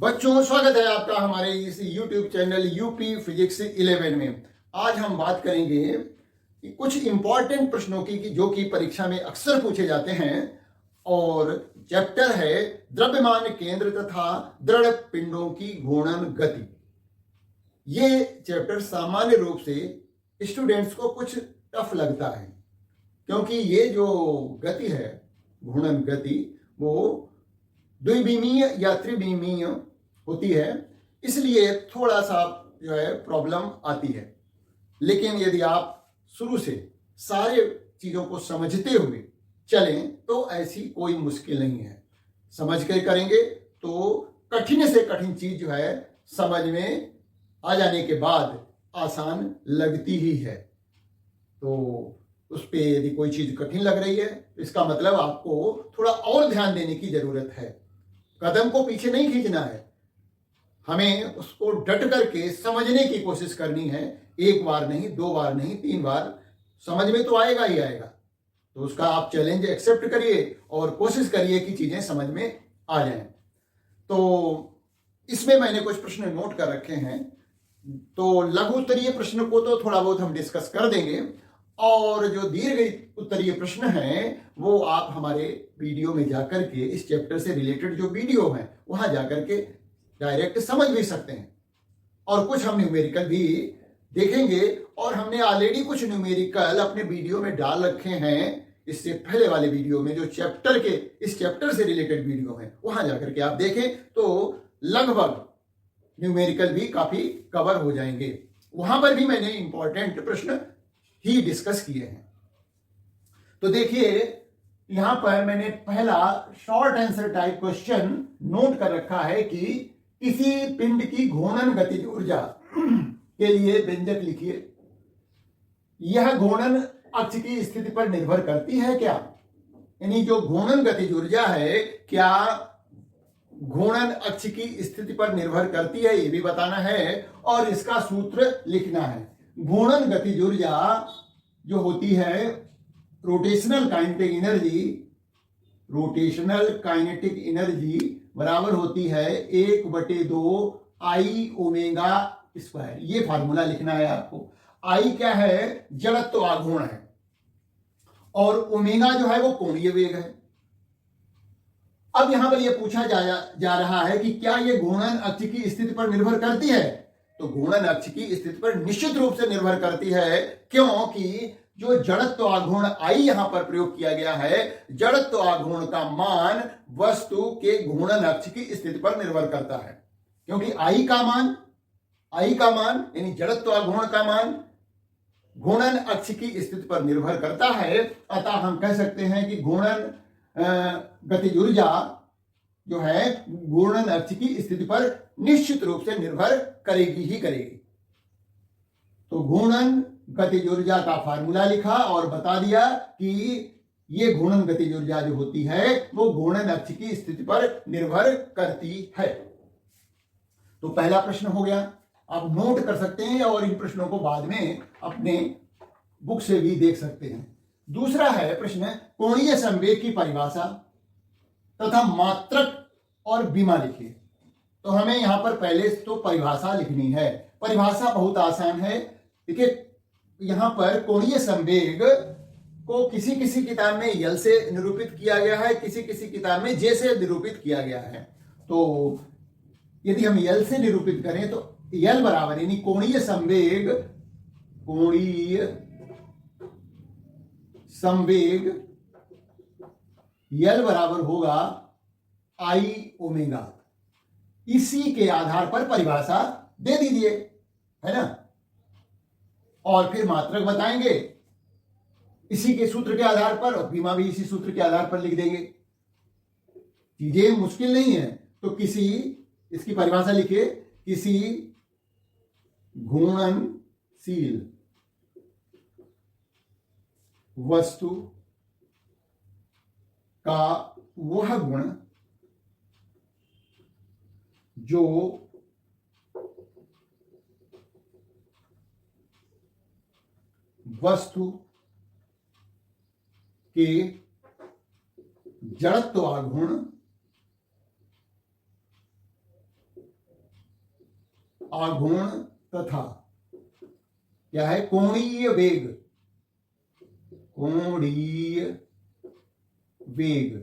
बच्चों, स्वागत है आपका हमारे इस YouTube चैनल यूपी फिजिक्स 11 में। आज हम बात करेंगे कि कुछ इंपॉर्टेंट प्रश्नों की जो कि परीक्षा में अक्सर पूछे जाते हैं, और चैप्टर है द्रव्यमान केंद्र तथा दृढ़ पिंडों की घूर्णन गति। ये चैप्टर सामान्य रूप से स्टूडेंट्स को कुछ टफ लगता है, क्योंकि ये जो गति है, घूर्णन गति, वो द्विविमीय या त्रिविमीय होती है, इसलिए थोड़ा सा जो है प्रॉब्लम आती है। लेकिन यदि आप शुरू से सारे चीजों को समझते हुए चलें तो ऐसी कोई मुश्किल नहीं है। समझ के करेंगे तो कठिन से कठिन चीज जो है समझ में आ जाने के बाद आसान लगती ही है। तो उस पर यदि कोई चीज कठिन लग रही है तो इसका मतलब आपको थोड़ा और ध्यान देने की जरूरत है। कदम को पीछे नहीं खींचना है, हमें उसको डट करके समझने की कोशिश करनी है। एक बार नहीं, दो बार नहीं, 3 बार समझ में तो आएगा ही आएगा। तो उसका आप चैलेंज एक्सेप्ट करिए और कोशिश करिए कि चीजें समझ में आ जाएं। तो इसमें मैंने कुछ प्रश्न नोट कर रखे हैं, तो लघु उत्तरीय प्रश्न को तो थोड़ा बहुत हम डिस्कस कर देंगे, और जो दीर्घ उत्तरीय प्रश्न हैं वो आप हमारे वीडियो में जाकर के इस चैप्टर से रिलेटेड जो वीडियो हैं वहां जाकर के डायरेक्ट समझ भी सकते हैं। और कुछ हम न्यूमेरिकल भी देखेंगे, और हमने ऑलरेडी कुछ न्यूमेरिकल अपने वीडियो में डाल रखे हैं। इससे पहले वाले वीडियो में जो चैप्टर के इस चैप्टर से रिलेटेड वीडियो हैं वहां जाकर के आप देखें तो लगभग न्यूमेरिकल भी काफी कवर हो जाएंगे। वहां पर भी मैंने इंपॉर्टेंट प्रश्न ही डिस्कस किए हैं। तो देखिए, यहां पर मैंने पहला short answer type question note कर रखा है कि किसी पिंड की घूर्णन गतिज ऊर्जा के लिए व्यंजक लिखिए। यह घूर्णन अक्ष की स्थिति पर निर्भर करती है क्या? यानी जो घूर्णन गतिज ऊर्जा है, क्या घूर्णन अक्ष की स्थिति पर निर्भर करती है, ये भी बताना है, और इसका सूत्र लिखना है। घूर्णन गतिज ऊर्जा जो होती है रोटेशनल काइनेटिक एनर्जी बराबर होती है 1/2 आई ओमेगा स्क्वायर। ये फार्मूला लिखना है आपको। आई क्या है? जड़त्व आघूर्ण है, और ओमेगा जो है वो कोणीय वेग है। अब यहां पर यह पूछा जा रहा है कि क्या यह घूर्णन अक्ष की स्थिति पर निर्भर करती है? तो घूर्णन अक्ष की स्थिति पर निश्चित रूप से निर्भर करती है, क्योंकि जो जड़त्व आघूर्ण आई यहां पर प्रयोग किया गया है, जड़त्व आघूर्ण का मान वस्तु के घूर्णन अक्ष की स्थिति पर निर्भर करता है। क्योंकि आई का मान यानी जड़त्व आघूर्ण का मान घूर्णन अक्ष की स्थिति पर निर्भर करता है। अतः हम कह सकते हैं कि घूर्णन गतिज ऊर्जा जो है घूर्णन अक्ष की स्थिति पर निश्चित रूप से निर्भर करेगी ही करेगी। तो घूर्णन गतिज ऊर्जा का फार्मूला लिखा और बता दिया कि ये घूर्णन गतिज ऊर्जा जो होती है वो घूर्णन अक्ष की स्थिति पर निर्भर करती है। तो पहला प्रश्न हो गया, आप नोट कर सकते हैं, और इन प्रश्नों को बाद में अपने बुक से भी देख सकते हैं। दूसरा है प्रश्न, कोणीय संवेग की परिभाषा तथा मात्रक और बीमा लिखिए। तो हमें यहां पर पहले तो परिभाषा लिखनी है। परिभाषा बहुत आसान है। देखिए, यहां पर कोणीय संवेग को किसी किसी किताब में यल से निरूपित किया गया है, किसी किसी किताब में जे से निरूपित किया गया है। तो यदि हम यल से निरूपित करें तो यल बराबर यानी कोणीय संवेग यल बराबर होगा आई ओमेगा। इसी के आधार पर परिभाषा दे दीजिए, है ना। और फिर मात्रक बताएंगे इसी के सूत्र के आधार पर, और बीमा भी इसी सूत्र के आधार पर लिख देंगे। चीजें मुश्किल नहीं है। तो इसकी परिभाषा लिखिए, किसी घूर्णनशील वस्तु का वह गुण जो वस्तु के जड़त्व आघूर्ण आघूर्ण तथा क्या है, कोणीय वेग, कोणीय वेग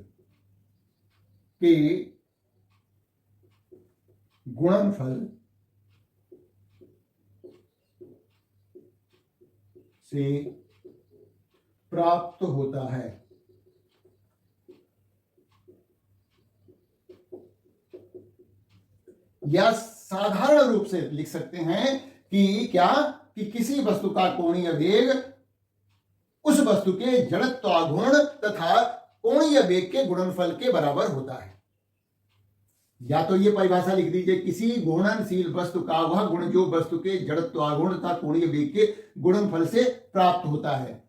के गुणनफल से प्राप्त होता है। या साधारण रूप से लिख सकते हैं कि क्या, कि किसी वस्तु का कोणीय वेग उस वस्तु के जड़त्वाघूर्ण तथा कोणीय वेग के गुणनफल के बराबर होता है। या तो ये परिभाषा लिख दीजिए, किसी घूर्णनशील वस्तु का वह गुण जो वस्तु के जड़त्वाघूर्ण तथा कोणीय वेग के गुणनफल से प्राप्त होता है।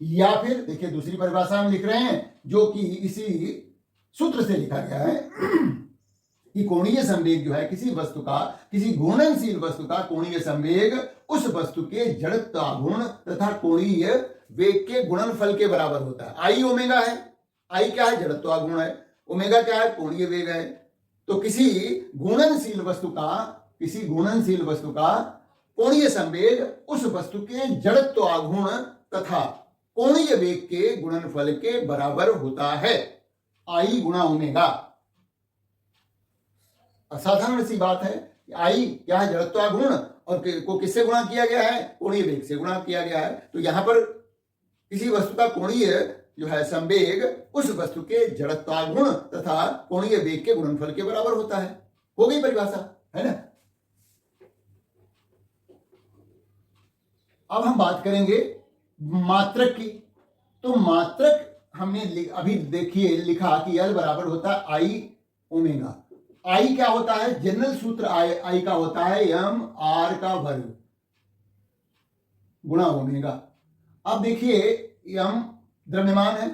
या फिर देखिए दूसरी परिभाषा हम लिख रहे हैं जो कि इसी सूत्र से लिखा गया है कि कोणीय संवेग जो है किसी वस्तु का, किसी घूर्णनशील वस्तु का कोणीय संवेग उस वस्तु के जड़त्वाघूर्ण तथा कोणीय वेग के गुणनफल के बराबर होता है। आई ओमेगा है, आई क्या है, जड़त्वाघूर्ण है, ओमेगा क्या है, कोणीय वेग है। तो किसी घूर्णनशील वस्तु का कोणीय संवेग उस वस्तु के जड़त्वाघूर्ण तथा कोणीय वेग के गुणनफल के बराबर होता है, आई गुणा ओमेगा। असाधारण सी बात है, आई क्या है, जड़त्वाघूर्ण, और को किससे गुणा किया गया है, कोणीय वेग से गुणा किया गया है। तो यहां पर किसी वस्तु का कोणीय जो है संवेग उस वस्तु के जड़त्वाघूर्ण तथा कोणीय वेग के गुणनफल के बराबर होता है। हो गई परिभाषा, है ना। अब हम बात करेंगे मात्रक की। तो मात्रक हमने अभी देखिए लिखा कि L बराबर होता है आई ओमेगा। आई क्या होता है, जनरल सूत्र आई का होता है m r का वर्ग गुणा ओमेगा। अब देखिए m द्रव्यमान है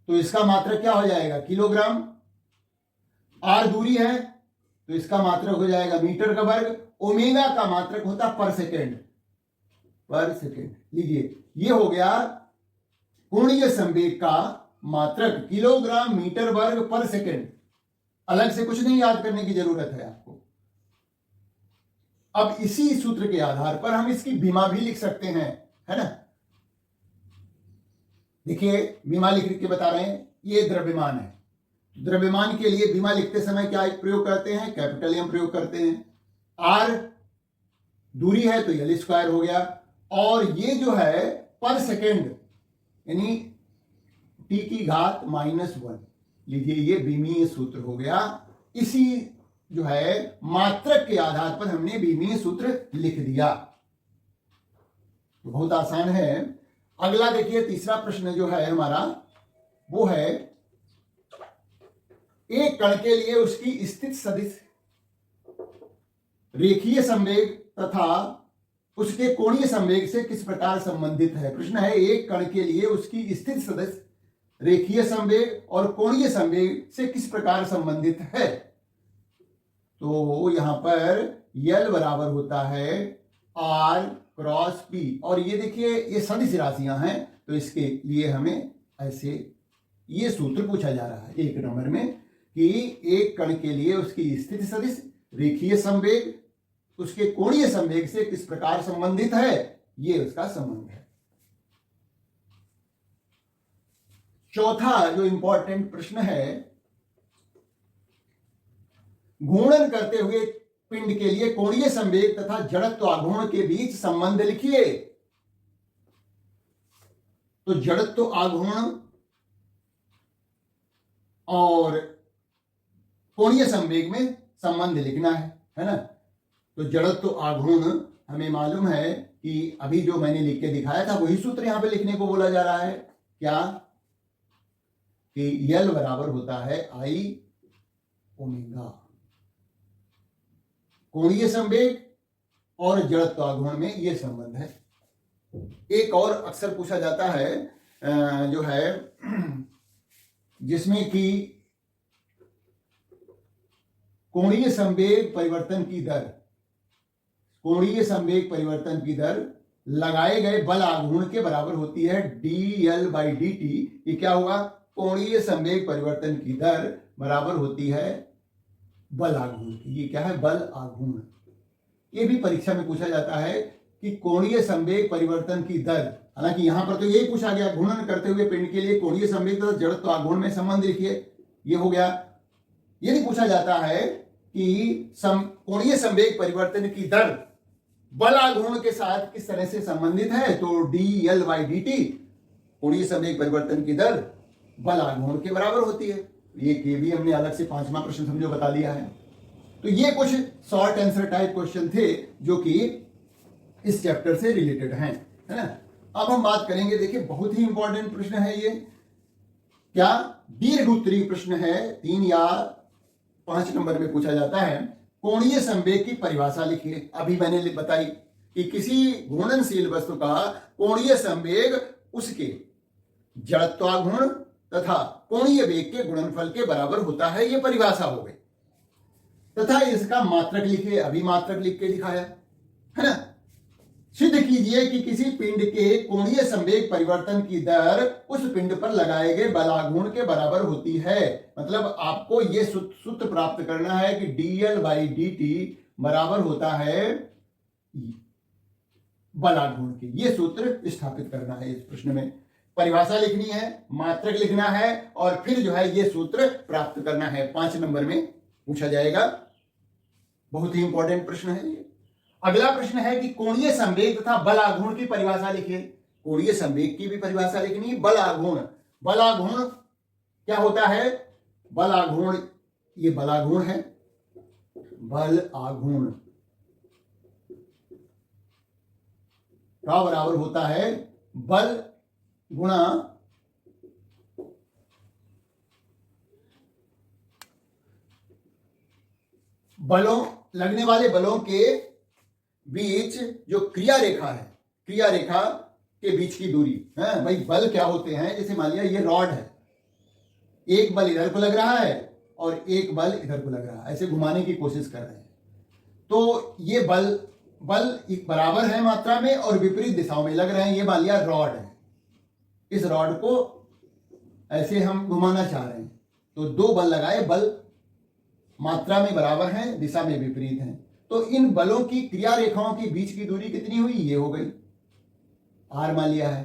तो इसका मात्रक क्या हो जाएगा, किलोग्राम। r दूरी है तो इसका मात्रक हो जाएगा मीटर का वर्ग। ओमेगा का मात्रक होता है पर सेकेंड, पर सेकेंड। लीजिए ये हो गया कोणीय संवेग का मात्रक, किलोग्राम मीटर वर्ग पर सेकेंड। अलग से कुछ नहीं याद करने की जरूरत है आपको। अब इसी सूत्र के आधार पर हम इसकी विमा भी लिख सकते हैं, है ना। देखिए विमा लिख के बता रहे हैं, ये द्रव्यमान है। द्रव्यमान के लिए विमा लिखते समय क्या प्रयोग करते हैं, कैपिटल एम प्रयोग करते हैं। आर दूरी है तो एल स्क्वायर हो गया, और ये जो है पर सेकेंड यानी टी की घात -1। लीजिए ये विमीय सूत्र हो गया। इसी जो है मात्रक के आधार पर हमने विमीय सूत्र लिख दिया। तो बहुत आसान है। अगला देखिए तीसरा प्रश्न जो है हमारा वो है, एक कण के लिए उसकी स्थिति सदिश रेखीय संवेग तथा उसके कोणीय संवेग से किस प्रकार संबंधित है। प्रश्न है, एक कण के लिए उसकी स्थिति सदिश रेखीय संवेग और कोणीय संवेग से किस प्रकार संबंधित है। तो यहां पर L बराबर होता है R क्रॉस P, और ये देखिए ये सदिश राशियां हैं तो इसके लिए हमें ऐसे ये सूत्र पूछा जा रहा है 1 नंबर में कि एक कण के लिए उसकी स्थिति सदिश रेखीय संवेग उसके कोणीय संवेग से किस प्रकार संबंधित है, ये उसका संबंध है। चौथा जो इंपॉर्टेंट प्रश्न है, घूर्णन करते हुए पिंड के लिए कोणीय संवेग तथा जड़त्वाघूर्ण के बीच संबंध लिखिए। तो जड़त्वाघूर्ण और कोणीय संवेग में संबंध लिखना है ना। तो जड़त्वाघूर्ण हमें मालूम है कि अभी जो मैंने लिख के दिखाया था वही सूत्र यहां पे लिखने को बोला जा रहा है, क्या कि L बराबर होता है आई ओमेगा। कोणीय संवेग और जड़त्वाघूर्ण में यह संबंध है। एक और अक्सर पूछा जाता है जो है जिसमें कि कोणीय संवेग परिवर्तन की दर, कोणीय संवेग परिवर्तन की दर लगाए गए बल आघूर्ण के बराबर होती है dL/dt। ये क्या हुआ, कोणीय संवेग परिवर्तन की दर बराबर होती है बल आघूर्ण की। ये क्या है, बल आघूर्ण। ये भी परीक्षा में पूछा जाता है कि कोणीय संवेग परिवर्तन की दर, हालांकि यहां पर तो यही पूछा गया घूर्णन करते हुए पिंड के लिए कोणीय संवेग तथा जड़त्व आघूर्ण में संबंध लिखिए, ये हो गया। यदि पूछा जाता है कि कोणीय संवेग परिवर्तन की दर बल आघूर्ण के साथ किस तरह से संबंधित है, तो dl/dt कोणीय संवेग परिवर्तन की दर बल आघूर्ण के बराबर होती है। ये भी हमने अलग से 5वां प्रश्न समझो बता दिया है। तो ये कुछ शॉर्ट आंसर टाइप क्वेश्चन थे जो कि इस चैप्टर से रिलेटेड हैं, है ना। अब हम बात करेंगे, देखिए बहुत ही इंपॉर्टेंट प्रश्न है ये, क्या दीर्घ उत्तरीय प्रश्न है, 3 या 5 नंबर में पूछा जाता है। कोणीय संवेग की परिभाषा लिखिए। अभी मैंने बताई कि किसी घूर्णनशील वस्तु का कोणीय संवेग उसके जड़त्वाघूर्ण तथा कोणीय वेग के गुणनफल के बराबर होता है, ये परिभाषा हो गई। तथा इसका मात्रक लिखिए, अभी मात्रक लिख के दिखाया, है ना। सिद्ध कीजिए कि किसी पिंड के कोणीय संवेग परिवर्तन की दर उस पिंड पर लगाए गए बलाघूर्ण के बराबर होती है। मतलब आपको यह सूत्र प्राप्त करना है कि dl/dt बराबर होता है बलाघूर्ण के। यह सूत्र स्थापित करना है। इस प्रश्न में परिभाषा लिखनी है, मात्रक लिखना है और फिर जो है यह सूत्र प्राप्त करना है। 5 नंबर में पूछा जाएगा। बहुत ही इंपॉर्टेंट प्रश्न है ये। अगला प्रश्न है कि कोणीय संवेग तथा बल आघूर्ण की परिभाषा लिखिए। कोणीय संवेग की भी परिभाषा लिखनी है। बल आघूर्ण, बल आघूर्ण क्या होता है? बल आघूर्ण, ये बल आघूर्ण है, बल आघूर्ण का बराबर होता है बल गुणा बलों, लगने वाले बलों के बीच जो क्रिया रेखा है, क्रिया रेखा के बीच की दूरी है। भाई बल क्या होते हैं? जैसे मान लिया ये रॉड है, एक बल इधर को लग रहा है और एक बल इधर को लग रहा है, ऐसे घुमाने की कोशिश कर रहे हैं, तो ये बल एक बराबर है मात्रा में और विपरीत दिशाओं में लग रहे हैं। ये मान लिया रॉड है, इस रॉड को ऐसे हम घुमाना चाह रहे हैं, तो 2 बल लगाए, बल मात्रा में बराबर हैं, दिशा में विपरीत हैं, तो इन बलों की क्रिया रेखाओं के बीच की दूरी कितनी हुई? ये हो गई, r मान लिया है।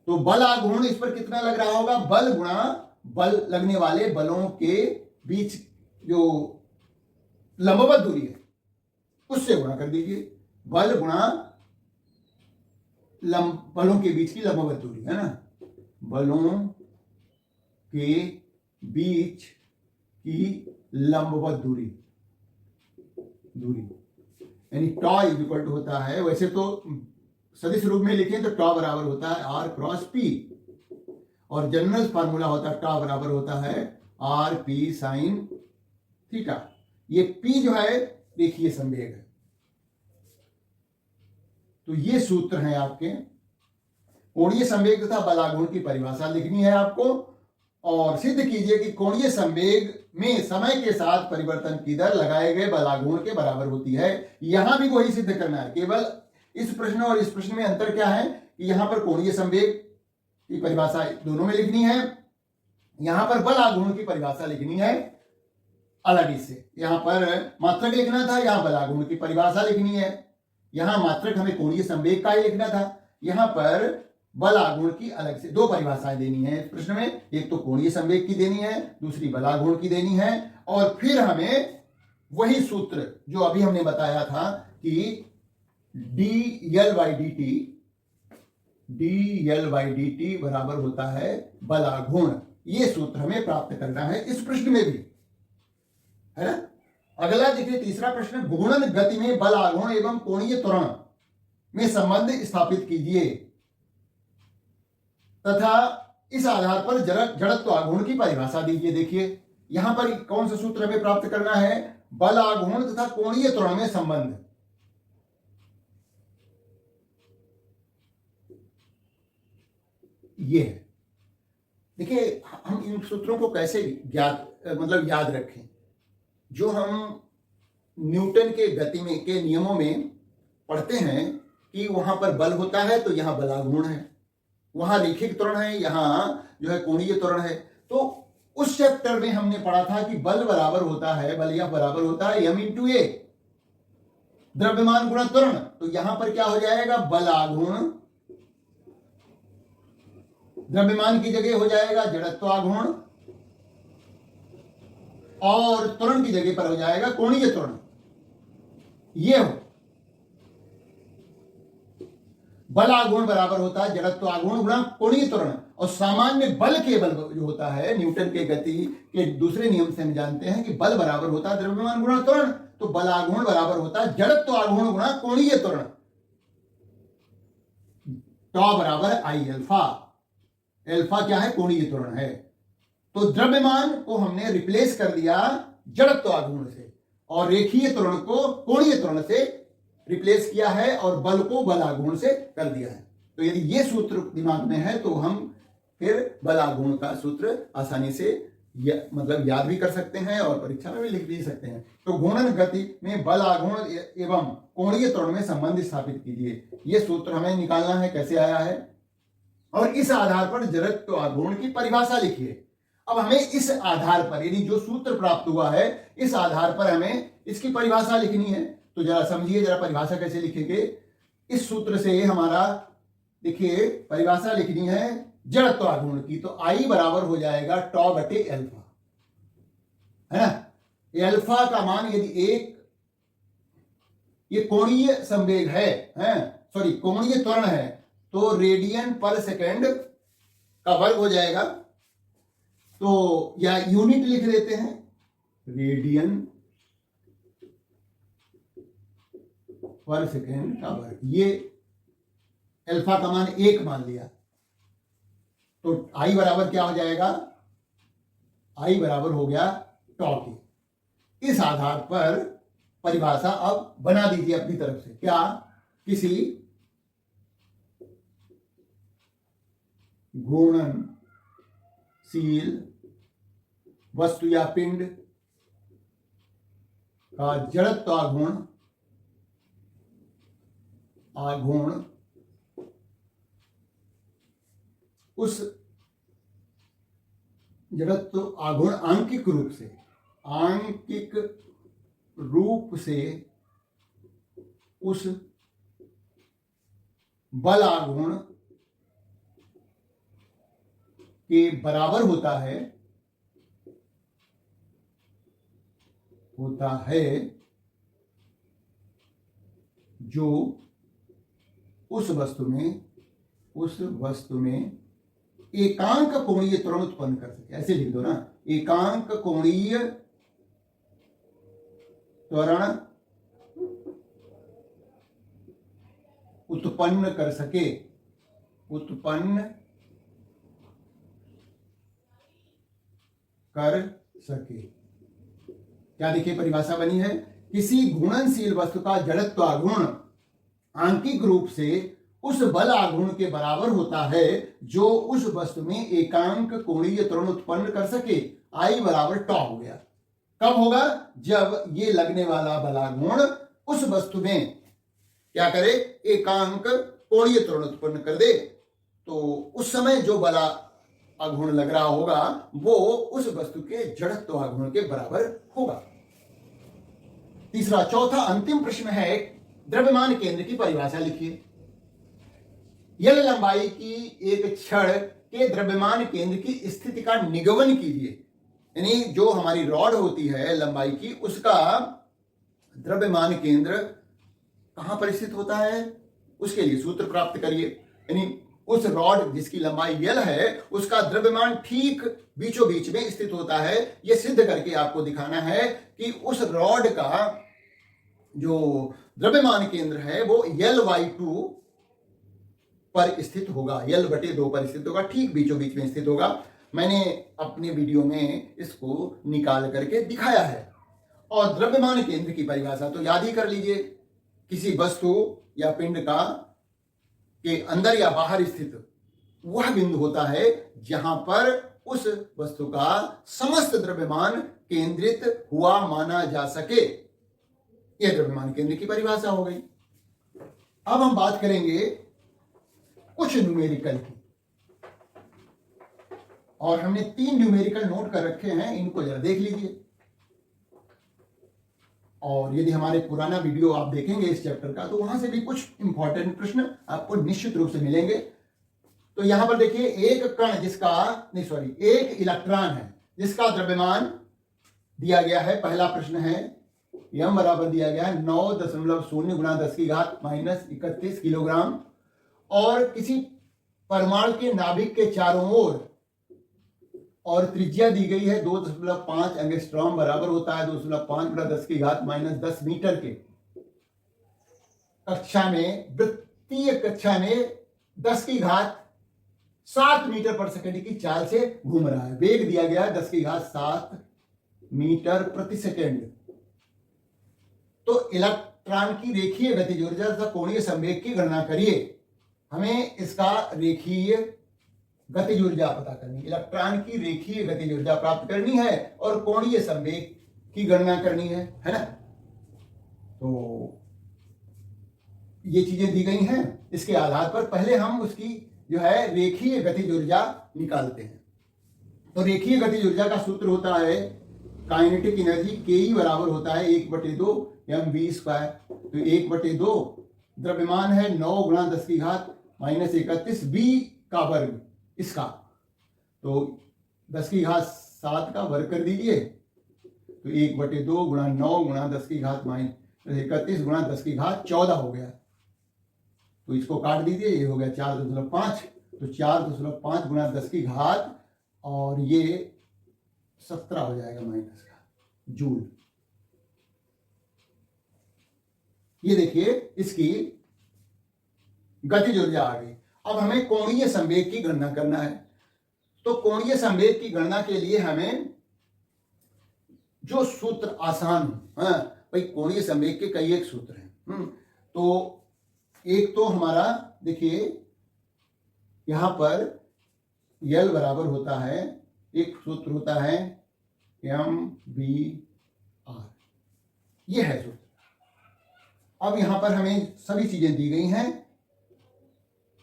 तो बल आघूर्ण इस पर कितना लग रहा होगा? बल गुणा बल, लगने वाले बलों के बीच जो लंबवत दूरी है उससे गुणा कर दीजिए। बल गुणा बलों के बीच की लंबवत दूरी, है ना, बलों के बीच की लंबवत दूरी यानी टॉ इज इक्वल टू होता है, वैसे तो सदिश रूप में लिखें तो टॉ बराबर होता है r क्रॉस p, और जनरल फार्मूला होता है टॉ बराबर होता है r p साइन थीटा। ये p जो है देखिए संवेग है, तो ये सूत्र है आपके। कोणीय संवेग तथा बल आघूर्ण की परिभाषा लिखनी है आपको, और सिद्ध कीजिए कि कोणीय संवेग में समय के साथ परिवर्तन की दर लगाए गए बल आघूर्ण के बराबर होती है। यहां भी वही सिद्ध करना है, केवल इस प्रश्न और इस प्रश्न में अंतर क्या है कि यहां पर कोणीय संवेग की परिभाषा दोनों में लिखनी है, यहां पर बल आघूर्ण की परिभाषा लिखनी है अलग इससे। यहां पर मात्रक लिखना था, यहां बल आघूर्ण की परिभाषा लिखनी है। यहां मात्रक हमें कोणीय संवेग का ही लिखना था, यहां पर बल आघूर्ण की अलग से 2 परिभाषाएं देनी है इस प्रश्न में। एक तो कोणीय संवेग की देनी है, दूसरी बल आघूर्ण की देनी है, और फिर हमें वही सूत्र जो अभी हमने बताया था कि dl/dt बराबर होता है बल आघूर्ण, ये सूत्र हमें प्राप्त करना है इस प्रश्न में भी, है ना। अगला देखिए तीसरा प्रश्न, घूर्णन गति में बल आघूर्ण एवं कोणीय त्वरण में संबंध स्थापित कीजिए तथा इस आधार पर जड़त्व आघूर्ण की परिभाषा दीजिए। देखिए यहां पर कौन सा सूत्र हमें प्राप्त करना है? बल आघूर्ण तथा कोणीय त्वरण में संबंध। ये है, देखिए हम इन सूत्रों को कैसे याद रखें। जो हम न्यूटन के गति में के नियमों में पढ़ते हैं कि वहां पर बल होता है तो यहां बल आघूर्ण है, वहां रैखिक त्वरण है, यहां जो है कोणीय त्वरण है। तो उस चैप्टर में हमने पढ़ा था कि बल बराबर होता है, बल या बराबर होता है m × a, द्रव्यमान गुणा त्वरण, तो यहां पर क्या हो जाएगा, बलागुण, द्रव्यमान की जगह हो जाएगा जड़त्वागुण, और त्वरण की जगह पर हो जाएगा कोणीय त्वरण। ये हो बलागुण बराबर होता है जड़त्वागुण गुणा कोणीय त्वरण, और सामान्य बल के बल जो होता है न्यूटन के गति के दूसरे नियम से हम जानते हैं कि बल बराबर होता है द्रव्यमान गुणा त्वरण, तो बलागुण बराबर होता है जड़त्वागुण गुणा कोणीय त्वरण। टॉ बराबर आई अल्फा, अल्फा क्या है, कोणीय त्वरण है। तो द्रव्यमान को हमने रिप्लेस कर दिया जड़त्वागुण से, और रेखीय त्वरण को कोणीय त्वरण से रिप्लेस किया है, और बल को बलागुण से कर दिया है। तो यदि ये सूत्र दिमाग में है तो हम फिर बलागुण का सूत्र आसानी से मतलब याद भी कर सकते हैं और परीक्षा में भी लिख भी सकते हैं। तो गुणन गति में बलागुण एवं कोणीय त्वरण में संबंध स्थापित कीजिए, ये सूत्र हमें निकालना है, कैसे आया है, और इस आधार पर जड़त्वागुण की परिभाषा लिखिए। अब हमें इस आधार पर, यदि जो सूत्र प्राप्त हुआ है इस आधार पर हमें इसकी परिभाषा लिखनी है। तो जरा समझिए, जरा परिभाषा कैसे लिखेंगे। इस सूत्र से हमारा देखिए परिभाषा लिखनी है जड़त्वागुण की, तो आई बराबर हो जाएगा टॉ बटे एल्फा, है ना। एल्फा का मान यदि एक, ये कोणीय संवेग है, सॉरी कोणीय त्वरण है, तो रेडियन पर सेकेंड का वर्ग हो जाएगा। तो या यूनिट लिख देते हैं, रेडियन पर सेकेंड का वर्ग। ये अल्फा का मान 1 मान लिया, तो आई बराबर क्या हो जाएगा, आई बराबर हो गया टॉ के। इस आधार पर परिभाषा अब बना दीजिए अपनी तरफ से। क्या, किसी घूर्णनशील वस्तु या पिंड का जड़त्वागुण आघूर्ण उस जड़त्व आघूर्ण आंकिक रूप से उस बल आघूर्ण के बराबर होता है जो उस वस्तु में एकांक कोणीय त्वरण उत्पन्न कर सके। ऐसे लिख दो ना, एकांक कोणीय त्वरण उत्पन्न कर सके, क्या देखिए परिभाषा बनी है, किसी घूर्णनशील वस्तु का जड़त्वागुण आंकिक रूप से उस बल आघूर्ण के बराबर होता है जो उस वस्तु में एकांक कोणीय त्वरण उत्पन्न कर सके। आई बराबर टॉ हो गया। कब होगा, जब ये लगने वाला बलागुण उस वस्तु में क्या करे, एकांक कोणीय त्वरण उत्पन्न कर दे, तो उस समय जो बला आघूर्ण लग रहा होगा वो उस वस्तु के जड़त्व आघूर्ण के बराबर होगा। तीसरा, चौथा अंतिम प्रश्न है, द्रव्यमान केंद्र की परिभाषा लिखिए। यल लंबाई की एक छड़ के द्रव्यमान केंद्र की स्थिति का निगमन कीजिए। यानी जो हमारी रॉड होती है लंबाई की, उसका द्रव्यमान केंद्र कहां पर स्थित होता है, उसके लिए सूत्र प्राप्त करिए। यानी उस रॉड जिसकी लंबाई यल है उसका द्रव्यमान ठीक बीचों बीच में स्थित होता है। यह सिद्ध करके आपको दिखाना है कि उस रॉड का जो द्रव्यमान केंद्र है वो L/2 पर स्थित होगा, L/2 पर स्थित होगा, ठीक बीचों बीच में स्थित होगा। मैंने अपने वीडियो में इसको निकाल करके दिखाया है। और द्रव्यमान केंद्र की परिभाषा तो याद ही कर लीजिए, किसी वस्तु या पिंड का के अंदर या बाहर स्थित वह बिंदु होता है जहां पर उस वस्तु का समस्त द्रव्यमान केंद्रित हुआ माना जा सके। यह द्रव्यमान केंद्र की परिभाषा हो गई। अब हम बात करेंगे कुछ न्यूमेरिकल की, और हमने 3 न्यूमेरिकल नोट कर रखे हैं, इनको जरा देख लीजिए। और यदि हमारे पुराना वीडियो आप देखेंगे इस चैप्टर का तो वहां से भी कुछ इंपॉर्टेंट प्रश्न आपको निश्चित रूप से मिलेंगे। तो यहां पर देखिए एक कण जिसका एक इलेक्ट्रॉन है जिसका द्रव्यमान दिया गया है। पहला प्रश्न है यम बराबर दिया गया है 9.0 गुणा 10 की घात -31 किलोग्राम और किसी परमाणु के नाभिक के चारों ओर और त्रिज्या दी गई है 2.5 एंगस्ट्रॉम बराबर होता है 2.5 गुणा 10 की घात -10 मीटर के। कक्षा में वृत्तीय कक्षा में 10 की घात 7 मीटर पर सेकंड की चाल से घूम रहा है। वेग दिया गया है 10 की घात 7 मीटर प्रति सेकंड। तो इलेक्ट्रॉन की रेखीय गतिज ऊर्जा तथा कोणीय संवेग की गणना करिए। हमें इसका रेखीय गतिज ऊर्जा पता करनी, इलेक्ट्रॉन की रेखीय गतिज ऊर्जा प्राप्त करनी है और कोणीय संवेग की गणना करनी है ना। तो ये चीजें दी गई हैं। इसके आधार पर पहले हम उसकी जो है रेखीय गतिज ऊर्जा निकालते हैं। तो रेखीय गतिज ऊर्जा का सूत्र होता है काइनेटिक एनर्जी के बराबर होता है 1/2 mv²। तो 1/2 द्रव्यमान है 9 गुणा 10 की घात -31 v का वर्ग इसका। तो 10 की घात 7 का वर्ग कर दीजिए। तो 1/2 गुणा 9 गुणा 10 की घात -31 गुणा 10 की घात 14 हो गया। तो इसको काट दीजिए, ये हो गया 4.5। तो 4.5 गुणा 10 की घात और ये 17 हो जाएगा माइनस का जूल। ये देखिए इसकी गतिज ऊर्जा आ गई। अब हमें कोणीय संवेग की गणना करना है। तो कोणीय संवेग की गणना के लिए हमें जो सूत्र आसान हो, भाई कोणीय संवेग के कई एक सूत्र हैं। तो एक तो हमारा देखिए यहां पर यल बराबर होता है, एक सूत्र होता है mv/r, ये है सूत्र। अब यहां पर हमें सभी चीजें दी गई हैं।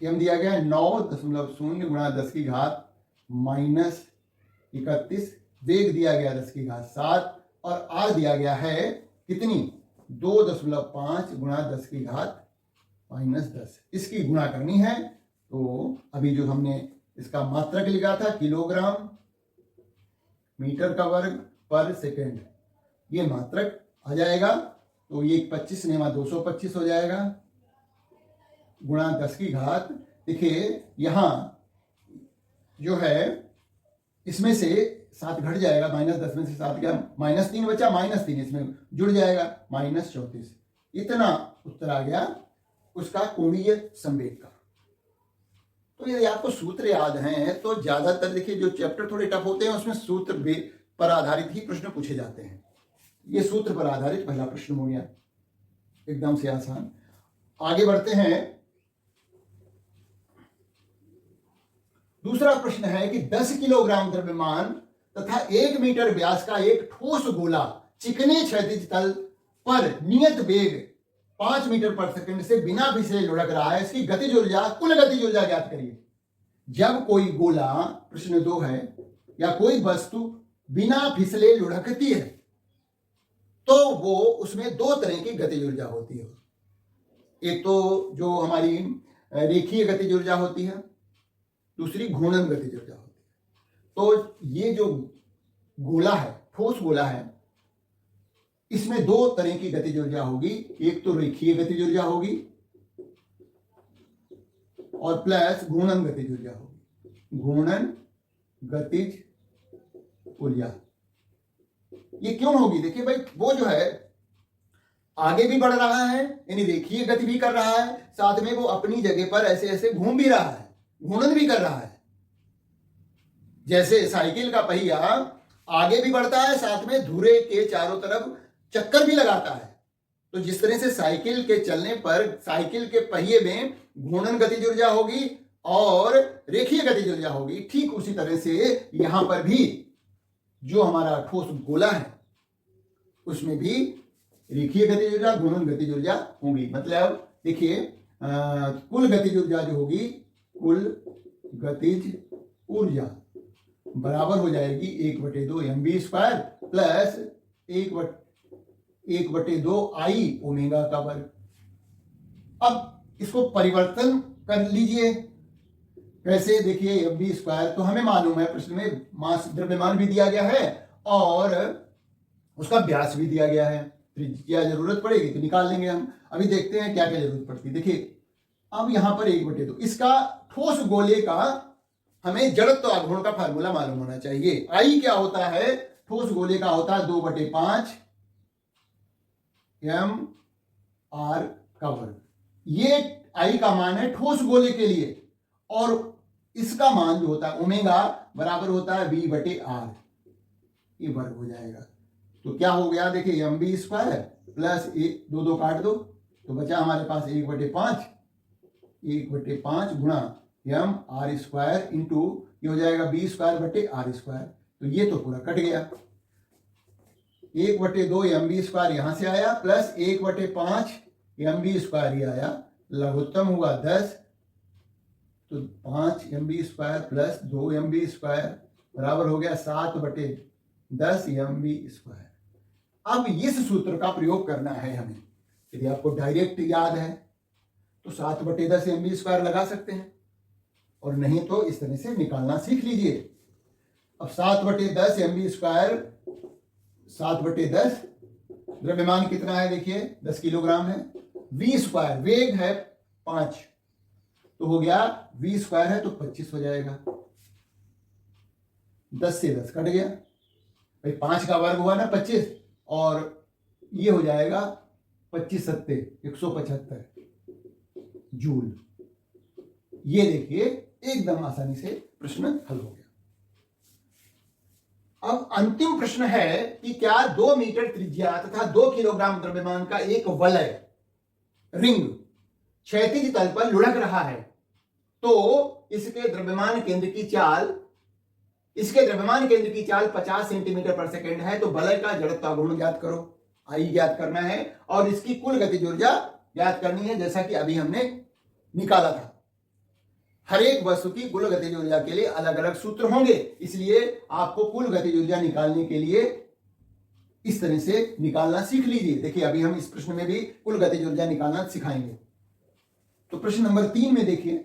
यम दिया गया 9.0 गुणा 10 की घात -31, वेग दिया गया 10 की घात 7 और आर दिया गया है कितनी 2.5 गुणा 10 की घात -10। इसकी गुणा करनी है। तो अभी जो हमने इसका मात्रक लिखा था किलोग्राम मीटर का वर्ग पर सेकंड, ये मात्रक आ जाएगा। तो ये 25 ने 225 हो जाएगा गुणा 10 की घात। देखिए यहां जो है इसमें से 7 घट जाएगा, -10 में से 7 गया, -3 बचा, -3 इसमें जुड़ जाएगा -34। इतना उत्तर आ गया उसका कोणीय संवेग का। तो यदि आपको सूत्र याद हैं तो ज्यादातर देखिए जो चैप्टर थोड़े टफ होते हैं उसमें सूत्र पर आधारित ही प्रश्न पूछे जाते हैं। ये सूत्र पर आधारित पहला प्रश्न हो गया, एकदम से आसान। आगे बढ़ते हैं। दूसरा प्रश्न है कि 10 किलोग्राम द्रव्यमान तथा 1 मीटर व्यास का एक ठोस गोला चिकने क्षैतिज तल पर नियत वेग 5 मीटर पर सेकंड से बिना फिसले लुढ़क रहा है। इसकी गतिज ऊर्जा, कुल गतिज ऊर्जा ज्ञात करिए। जब कोई गोला, प्रश्न 2 है, या कोई वस्तु बिना फिसले लुढ़कती है तो वो उसमें 2 तरह की गतिज ऊर्जा होती है। एक तो जो हमारी रेखीय गतिज ऊर्जा होती है, दूसरी घूर्णन गतिज ऊर्जा होती है। तो ये जो गोला है, ठोस गोला है, इसमें 2 तरह की गतिज ऊर्जा होगी। एक तो रेखीय गतिज ऊर्जा होगी और प्लस घूर्णन गतिज ऊर्जा होगी। घूर्णन गतिज ऊर्जा ये क्यों होगी? देखिए भाई वो जो है आगे भी बढ़ रहा है, यानी रेखीय गति भी कर रहा है, साथ में वो अपनी जगह पर ऐसे ऐसे घूम भी रहा है, घूर्णन भी कर रहा है। जैसे साइकिल का पहिया आगे भी बढ़ता है, साथ में धुरे के चारों तरफ चक्कर भी लगाता है। तो जिस तरह से साइकिल के चलने पर साइकिल के पहिए में घूर्णन गतिज ऊर्जा होगी और रेखीय गतिज ऊर्जा होगी, ठीक उसी तरह से यहां पर भी जो हमारा ठोस गोला है उसमें भी रेखीय गतिज ऊर्जा, घूर्णन गतिज ऊर्जा होगी। मतलब देखिए कुल गतिज ऊर्जा जो होगी, कुल गतिज ऊर्जा बराबर हो जाएगी 1/2 mv² प्लस 1 1/2 आई ओमेगा का वर्ग। अब इसको परिवर्तन कर लीजिए। कैसे? देखिए mv स्क्वायर तो हमें मालूम है, प्रश्न में मास द्रव्यमान भी दिया गया है और उसका व्यास भी दिया गया है। त्रिज्या जरूरत पड़ेगी तो निकाल लेंगे हम। अभी देखते हैं क्या क्या जरूरत पड़ती है। देखिए अब यहां पर 1/2 इसका ठोस गोले का हमें जड़त्व आघूर्ण का फार्मूला मालूम होना चाहिए। आई क्या होता है? ठोस गोले का होता है 2/5 m r का वर्ग। ये आई का मान है ठोस गोले के लिए, और इसका मान जो होता है ओमेगा बराबर होता है v/r, ये वर्ग हो जाएगा। तो क्या हो गया? देखिए mv स्क्वायर प्लस 2 काट दो तो बचा हमारे पास 1/5 गुणा m r स्क्वायर इंटू ये हो जाएगा b स्क्वायर r स्क्वायर। तो ये तो पूरा कट गया। 1/2 mv स्क्वायर यहां से आया प्लस 1/5 mv स्क्वायर ये आया, लघुत्तम हुआ 10, तो 5 mv square plus 2 mv square बराबर हो गया 7/10 mv स्क्वायर। अब इस सूत्र का प्रयोग करना है हमें। यदि आपको डायरेक्ट याद है तो 7/10 mv स्क्वायर लगा सकते हैं, और नहीं तो इस तरह से निकालना सीख लीजिए। अब 7/10 mv स्क्वायर, 7/10 द्रव्यमान कितना है? देखिए 10 किलोग्राम है। v स्क्वायर वेग है 5, तो हो गया v स्क्वायर है तो 25 हो जाएगा। 10 से 10 कट गया भाई, 5 का वर्ग हुआ ना 25, और ये हो जाएगा 25 सत्ते 175 जूल। ये देखिए एकदम आसानी से प्रश्न हल हो गया। अब अंतिम प्रश्न है कि क्या 2 मीटर त्रिज्या तथा 2 किलोग्राम द्रव्यमान का एक वलय रिंग क्षैतिज तल पर लुढ़क रहा है, तो इसके द्रव्यमान केंद्र की चाल 50 सेंटीमीटर पर सेकेंड है। तो वलय का जड़त्वाघूर्ण ज्ञात करो, आई ज्ञात करना है, और इसकी कुल गतिज ऊर्जा ज्ञात करनी है, जैसा कि अभी हमने निकाला था। हर एक वस्तु की कुल गतिज ऊर्जा के लिए अलग अलग सूत्र होंगे, इसलिए आपको कुल गतिज ऊर्जा निकालने के लिए इस तरह से निकालना सीख लीजिए। देखिए अभी हम इस प्रश्न में भी कुल गतिज ऊर्जा निकालना सिखाएंगे। तो प्रश्न नंबर 3 में देखिए,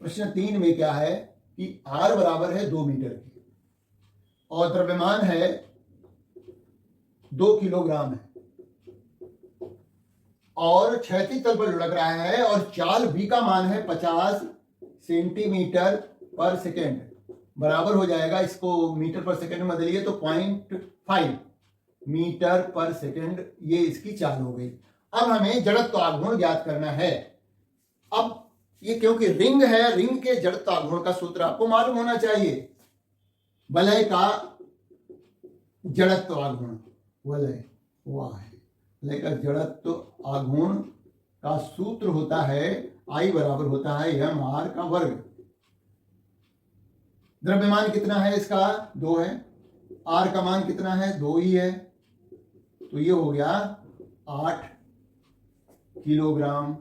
प्रश्न 3 में क्या है कि r बराबर है 2 मीटर की और द्रव्यमान है 2 किलोग्राम है, और क्षैतिज तल पर लुढ़क रहा है, और चाल v का मान है 50 सेंटीमीटर पर सेकेंड, बराबर हो जाएगा, इसको मीटर पर सेकेंड में बदलिए तो 0.5 मीटर पर सेकेंड, ये इसकी चाल हो गई। अब हमें जड़त्वाघूर्ण ज्ञात करना है। अब ये क्योंकि रिंग है, रिंग के जड़त्वाघूर्ण का सूत्र आपको मालूम होना चाहिए। वलय का जड़त्वाघूर्ण, वलय का जड़त्व आघूर्ण का सूत्र होता है I बराबर होता है mr का वर्ग। द्रव्यमान कितना है इसका? 2 है। r का मान कितना है? 2 ही है, तो ये हो गया 8 किलोग्राम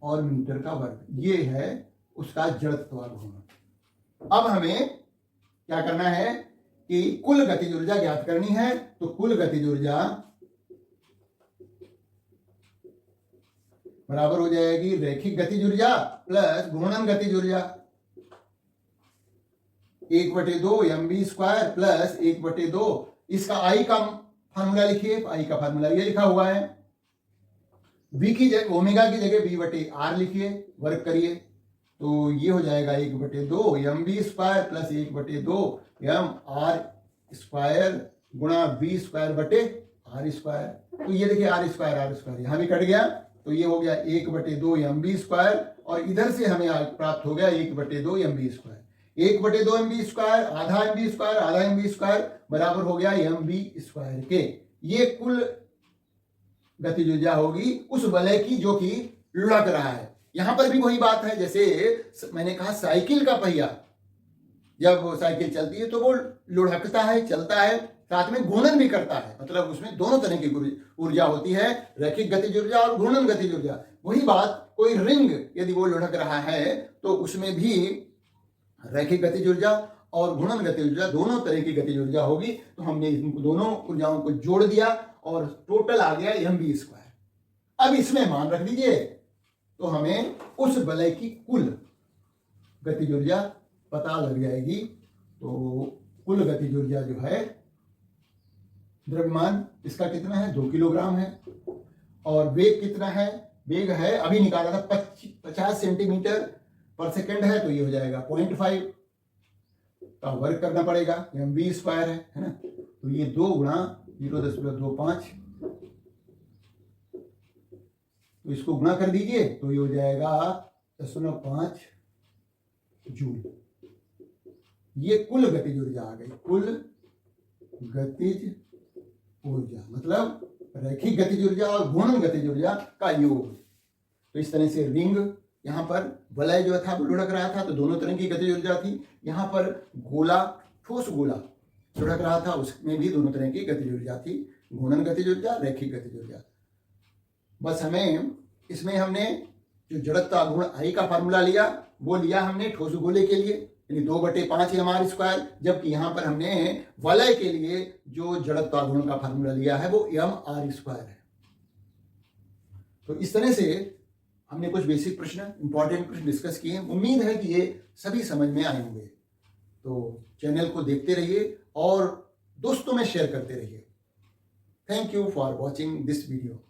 और मीटर का वर्ग। ये है उसका जड़त्वाघूर्ण। अब हमें क्या करना है कि कुल गतिज ऊर्जा ज्ञात करनी है। तो कुल गतिज ऊर्जा बराबर हो जाएगी रैखिक गतिज ऊर्जा प्लस घूर्णन गतिज ऊर्जा, 1/2 mv स्क्वायर प्लस 1/2, इसका आई का फार्मूला लिखिए। आई का फार्मूला ये लिखा हुआ है, v की जगह ओमेगा की जगह v/r लिखिए, वर्ग करिए, तो ये हो जाएगा 1/2 mv square plus 1/2 mr square गुणा v स्क्वायर बटे r स्क्वायर। तो ये देखिए r स्क्वायर यहां भी कट गया, तो ये हो गया 1/2 mv स्क्वायर, और इधर से हमें प्राप्त हो गया 1/2 mv स्क्वायर। 1/2 mv स्क्वायर आधा mv स्क्वायर बराबर हो गया mv स्क्वायर के। ये कुल गतिज ऊर्जा होगी उस वलय की जो कि लुढ़क रहा है। यहां पर भी वही बात है, जैसे मैंने कहा साइकिल का पहिया, जब वो साइकिल चलती है तो वो लुढ़कता है, चलता है, साथ में घूर्णन भी करता है, मतलब उसमें दोनों तरह की ऊर्जा होती है, रैखिक गतिज ऊर्जा और घूर्णन गतिज ऊर्जा। वही बात कोई रिंग यदि वो लुढ़क रहा है तो उसमें भी रैखिक गतिज ऊर्जा और घूर्णन गतिज ऊर्जा, दोनों तरह की गतिज ऊर्जा होगी। तो हमने इन दोनों ऊर्जाओं को जोड़ दिया और टोटल आ गया mv²। अब इसमें मान रख दीजिए तो हमें उस वलय की कुल गतिज ऊर्जा पता लग जाएगी। तो कुल गतिज ऊर्जा जो है, द्रव्यमान इसका कितना है, 2 किलोग्राम है, और वेग कितना है, वेग है अभी निकाला था 50 सेंटीमीटर पर सेकंड है, तो ये हो जाएगा 0.5 का वर्ग करना पड़ेगा, mv² है ना। तो ये 2 गुणा 0.25, तो इसको गुणा कर दीजिए तो ये हो जाएगा 0.5 जूल। ये कुल गतिज ऊर्जा आ गई, कुल गतिज ऊर्जा मतलब रैखिक गतिज ऊर्जा और घूर्णन गतिज ऊर्जा का योग। तो इस तरह से रिंग, यहाँ पर वलय जो था वो लुढ़क रहा था, तो दोनों तरह की गतिज ऊर्जा थी। यहाँ पर गोला, ठोस गोला लुढ़क रहा था, उसमें भी दोनों तरह की गतिज ऊर्जा थी, घूर्णन गतिज ऊर्जा, रैखिक गतिज ऊर्जा। बस हमें इसमें हमने जो जड़त्व आघूर्ण I का फार्मूला लिया वो लिया हमने ठोस गोले के लिए, यानी 2/5 mr², जबकि यहाँ पर हमने वलय के लिए जो जड़त्व आघूर्ण का फार्मूला लिया है वो mr² है। तो इस तरह से हमने कुछ बेसिक प्रश्न, इंपॉर्टेंट प्रश्न डिस्कस किए। उम्मीद है कि ये सभी समझ में आए होंगे। तो चैनल को देखते रहिए और दोस्तों में शेयर करते रहिए। Thank you for watching this video.